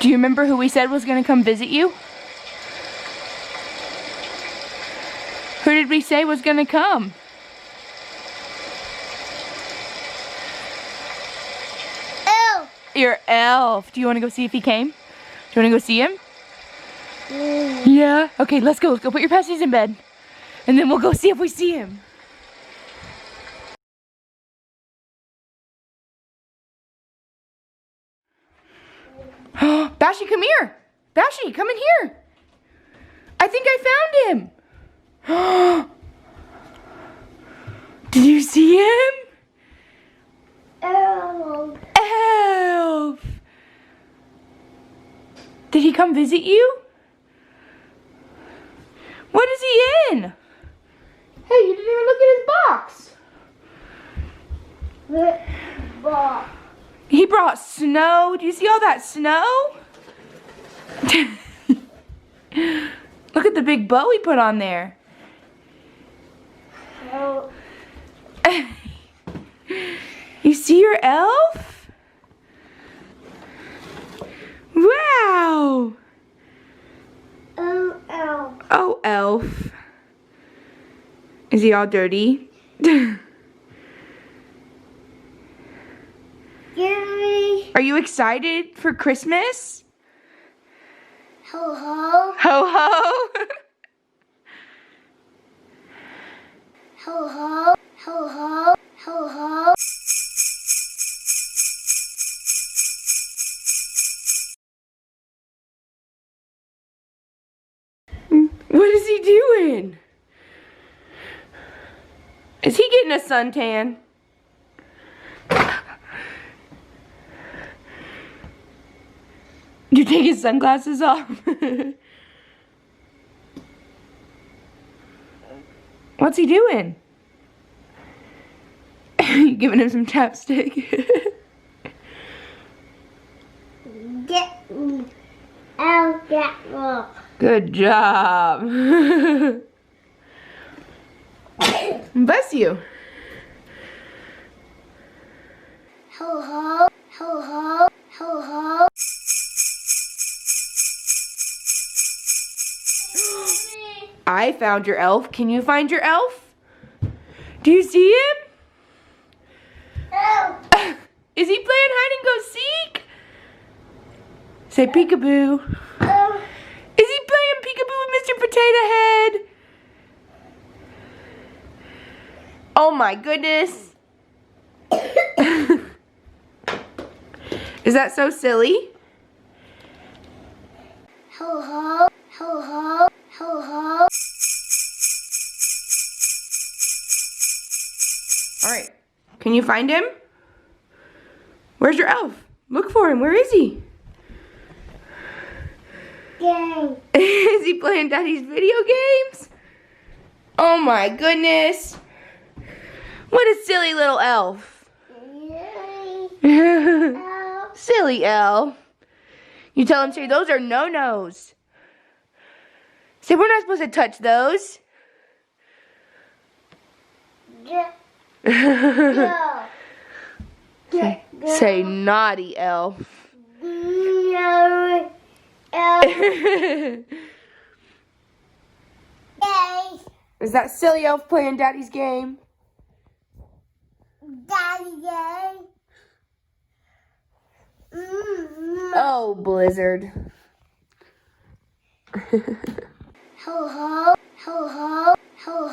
Do you remember who we said was going to come visit you? Who did we say was going to come? Elf. Your elf. Do you want to go see if he came? Do you want to go see him? Yeah? Okay, let's go. Let's go put your pasties in bed. And then we'll go see if we see him. Bashi, come here. Bashi, come in here. I think I found him. Did you see him? Elf. Elf. Did he come visit you? What is he in? Hey, you didn't even look at his box. Box. He brought snow. Do you see all that snow? Look at the big bow he put on there. Elf. You see your elf? Wow. Oh, elf. Oh, elf. Is he all dirty? Gary. Are you excited for Christmas? Ho ho. Ho ho. Ho ho. Ho ho. Ho ho. What is he doing? Is he getting a suntan? You take his sunglasses off. What's he doing? You giving him some chapstick? Get me out that room. Good job. Bless you. Ho ho. Ho ho. Ho ho. I found your elf. Can you find your elf? Do you see him? Elf. Is he playing hide and go seek? Say peekaboo. Elf. Is he playing peekaboo with Mr. Potato Head? Oh my goodness. Is that so silly? Ho ho. Ho ho. Ho ho. All right. Can you find him? Where's your elf? Look for him. Where is he? Game. Is he playing Daddy's video games? Oh my goodness. What a silly little elf. Elf. Silly elf. You tell him, say, those are no-nos. Say, we're not supposed to touch those. Get. Go. Say, say naughty elf. No. Elf. Day. Is that silly elf playing Daddy's game? Daddy day. Oh, Blizzard. Ho ho. Ho ho. Ho